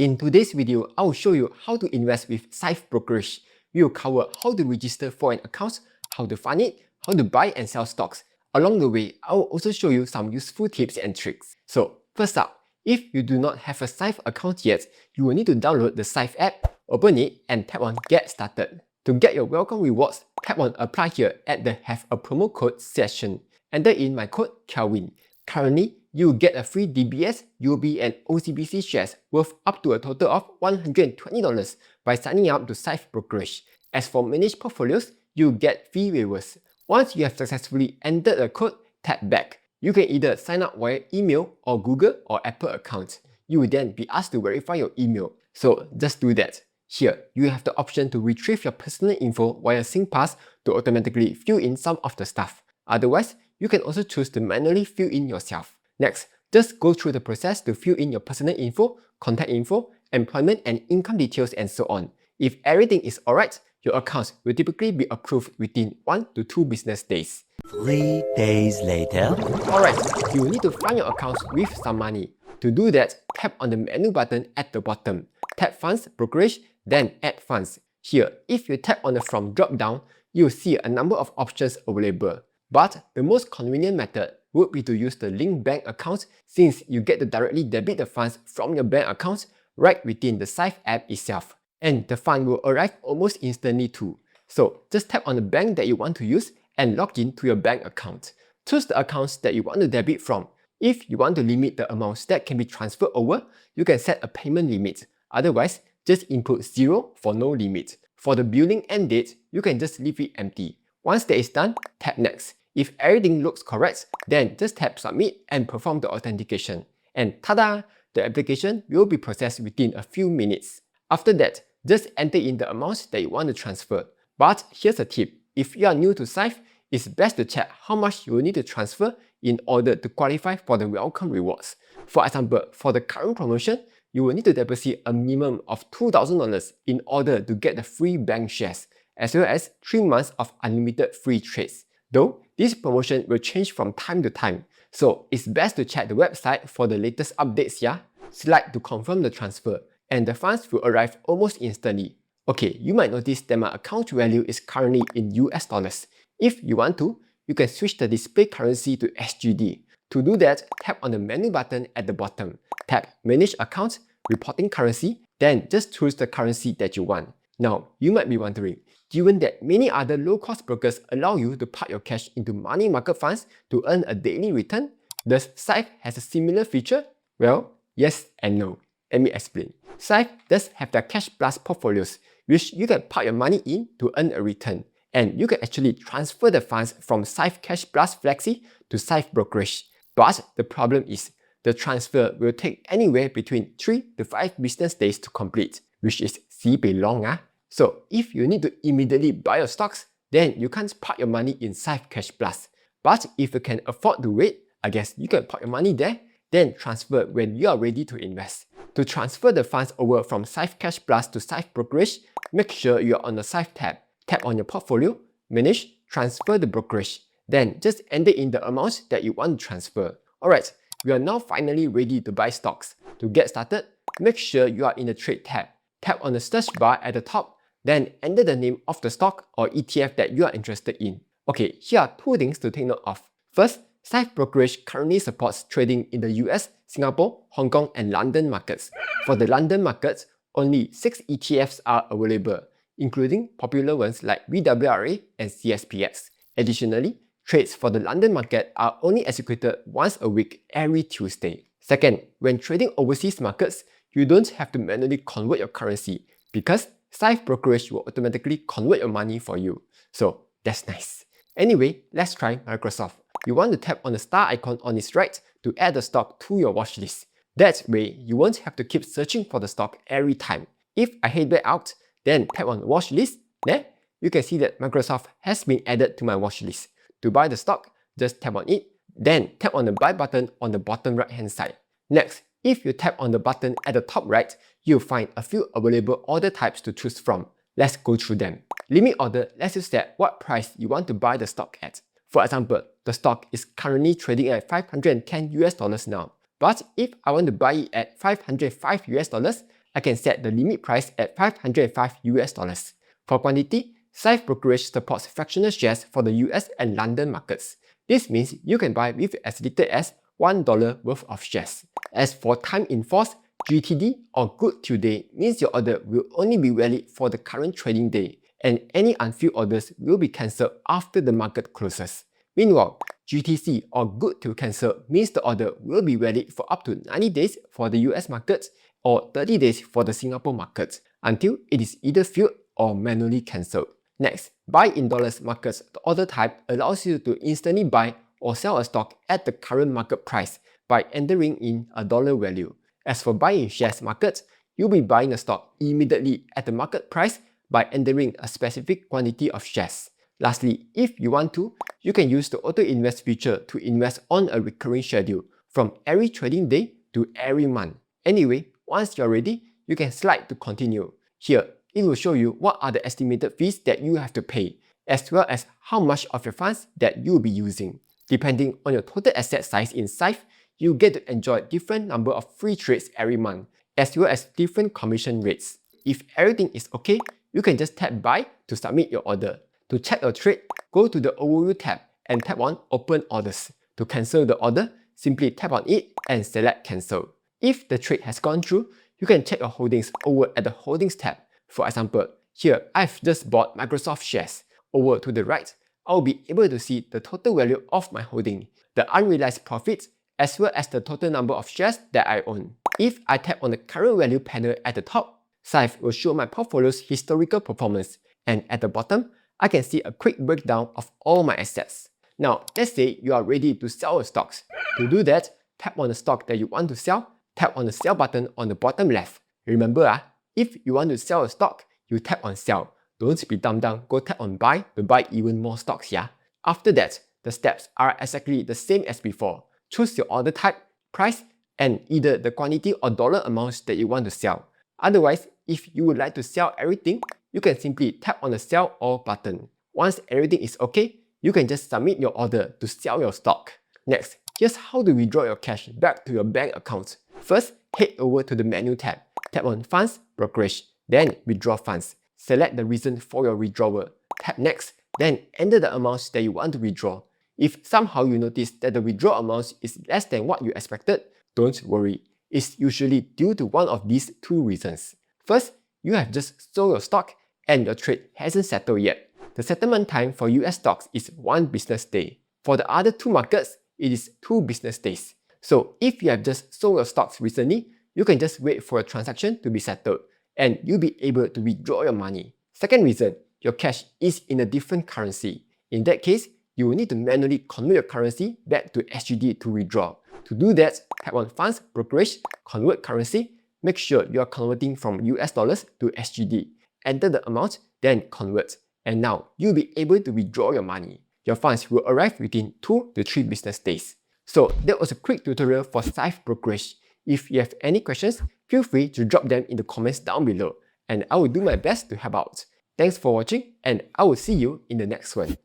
In today's video, I will show you how to invest with Syfe Brokerage. We will cover how to register for an account, how to fund it, how to buy and sell stocks. Along the way, I will also show you some useful tips and tricks. So first up, if you do not have a Syfe account yet, you will need to download the Syfe app, open it and tap on Get Started. To get your welcome rewards, tap on Apply here at the Have a Promo Code section. Enter in my code Kelvin. Currently, you will get a free DBS, UOB and OCBC shares worth up to a total of $120 by signing up to Syfe Brokerage. As for managed portfolios, you will get fee waivers. Once you have successfully entered the code, tap back. You can either sign up via email or Google or Apple account. You will then be asked to verify your email. So just do that. Here, you have the option to retrieve your personal info via SingPass to automatically fill in some of the stuff. Otherwise, you can also choose to manually fill in yourself. Next, just go through the process to fill in your personal info, contact info, employment and income details and so on. If everything is alright, your account will typically be approved within 1 to 2 business days. 3 days later. Alright, you will need to fund your account with some money. To do that, tap on the menu button at the bottom. Tap Funds, Brokerage, then Add Funds. Here, if you tap on the From drop down, you will see a number of options available. But the most convenient method would be to use the linked bank account since you get to directly debit the funds from your bank account right within the Syfe app itself. And the fund will arrive almost instantly too. So just tap on the bank that you want to use and log in to your bank account. Choose the accounts that you want to debit from. If you want to limit the amounts that can be transferred over, you can set a payment limit. Otherwise, just input 0 for no limit. For the billing end date, you can just leave it empty. Once that is done, tap Next. If everything looks correct, then just tap Submit and perform the authentication. And tada! The application will be processed within a few minutes. After that, just enter in the amounts that you want to transfer. But here's a tip. If you are new to Syfe, it's best to check how much you will need to transfer in order to qualify for the welcome rewards. For example, for the current promotion, you will need to deposit a minimum of $2,000 in order to get the free bank shares, as well as 3 months of unlimited free trades. Though, this promotion will change from time to time, so it's best to check the website for the latest updates here. Select to confirm the transfer, and the funds will arrive almost instantly. Okay, you might notice that my account value is currently in US dollars. If you want to, you can switch the display currency to SGD. To do that, tap on the menu button at the bottom. Tap Manage Account, Reporting Currency, then just choose the currency that you want. Now, you might be wondering, given that many other low-cost brokers allow you to park your cash into money market funds to earn a daily return, does Syfe has a similar feature? Well, yes and no. Let me explain. Syfe does have their Cash Plus portfolios, which you can park your money in to earn a return. And you can actually transfer the funds from Syfe Cash Plus Flexi to Syfe Brokerage. But the problem is, the transfer will take anywhere between 3 to 5 business days to complete, which is sibei long. So if you need to immediately buy your stocks, then you can't park your money in Syfe Cash Plus. But if you can afford to wait, I guess you can park your money there, then transfer when you are ready to invest. To transfer the funds over from Syfe Cash Plus to Syfe Brokerage, make sure you are on the Syfe tab. Tap on your portfolio, Manage, Transfer the Brokerage. Then just enter in the amounts that you want to transfer. Alright, we are now finally ready to buy stocks. To get started, make sure you are in the Trade tab. Tap on the search bar at the top, then enter the name of the stock or ETF that you are interested in. Okay, here are 2 things to take note of. First, Syfe Brokerage currently supports trading in the US, Singapore, Hong Kong and London markets. For the London markets, only 6 ETFs are available, including popular ones like VWRA and CSPX. Additionally, trades for the London market are only executed once a week every Tuesday. Second, when trading overseas markets, you don't have to manually convert your currency because Syfe Brokerage will automatically convert your money for you. So that's nice. Anyway, let's try Microsoft. You want to tap on the star icon on its right to add the stock to your watch list. That way, you won't have to keep searching for the stock every time. If I head back out, then tap on watch list, there, you can see that Microsoft has been added to my watch list. To buy the stock, just tap on it, then tap on the buy button on the bottom right hand side. Next, if you tap on the button at the top right, you'll find a few available order types to choose from. Let's go through them. Limit order lets you set what price you want to buy the stock at. For example, the stock is currently trading at 510 US dollars now. But if I want to buy it at 505 US dollars, I can set the limit price at $505 US. For quantity, Syfe Brokerage supports fractional shares for the US and London markets. This means you can buy with as little as $1 worth of shares. As for time in force, GTD or good till day means your order will only be valid for the current trading day, and any unfilled orders will be cancelled after the market closes. Meanwhile, GTC or good till cancel means the order will be valid for up to 90 days for the US markets or 30 days for the Singapore markets until it is either filled or manually cancelled. Next, buy in dollars markets, the order type allows you to instantly buy or sell a stock at the current market price by entering in a dollar value. As for buy in shares markets, you'll be buying a stock immediately at the market price by entering a specific quantity of shares. Lastly, if you want to, you can use the auto invest feature to invest on a recurring schedule from every trading day to every month. Anyway, once you're ready, you can slide to continue. Here, it will show you what are the estimated fees that you have to pay, as well as how much of your funds that you'll be using. Depending on your total asset size in Syfe, you get to enjoy different number of free trades every month, as well as different commission rates. If everything is okay, you can just tap buy to submit your order. To check your trade, go to the Overview tab and tap on Open Orders. To cancel the order, simply tap on it and select Cancel. If the trade has gone through, you can check your holdings over at the Holdings tab. For example, here I've just bought Microsoft shares. Over to the right, I'll be able to see the total value of my holding, the unrealized profits, as well as the total number of shares that I own. If I tap on the current value panel at the top, Syfe will show my portfolio's historical performance, and at the bottom, I can see a quick breakdown of all my assets. Now, let's say you are ready to sell your stocks. To do that, tap on the stock that you want to sell, tap on the sell button on the bottom left. Remember, if you want to sell a stock, you tap on sell. Don't be dumbed down, go tap on buy to buy even more stocks, yeah? After that, the steps are exactly the same as before. Choose your order type, price, and either the quantity or dollar amounts that you want to sell. Otherwise, if you would like to sell everything, you can simply tap on the sell all button. Once everything is okay, you can just submit your order to sell your stock. Next, here's how to withdraw your cash back to your bank account. First, head over to the menu tab, tap on Funds, Brokerage, then Withdraw Funds. Select the reason for your withdrawal. Tap Next, then enter the amounts that you want to withdraw. If somehow you notice that the withdrawal amount is less than what you expected, don't worry. It's usually due to one of these two reasons. First, you have just sold your stock and your trade hasn't settled yet. The settlement time for US stocks is 1 business day. For the other two markets, it is 2 business days. So if you have just sold your stocks recently, you can just wait for a transaction to be settled and you'll be able to withdraw your money. Second reason, your cash is in a different currency. In that case, you will need to manually convert your currency back to SGD to withdraw. To do that, tap on Funds, Brokerage, Convert Currency. Make sure you are converting from US dollars to SGD. Enter the amount, then convert. And now you'll be able to withdraw your money. Your funds will arrive within 2 to 3 business days. So that was a quick tutorial for Syfe Brokerage. If you have any questions, feel free to drop them in the comments down below, and I will do my best to help out. Thanks for watching, and I will see you in the next one.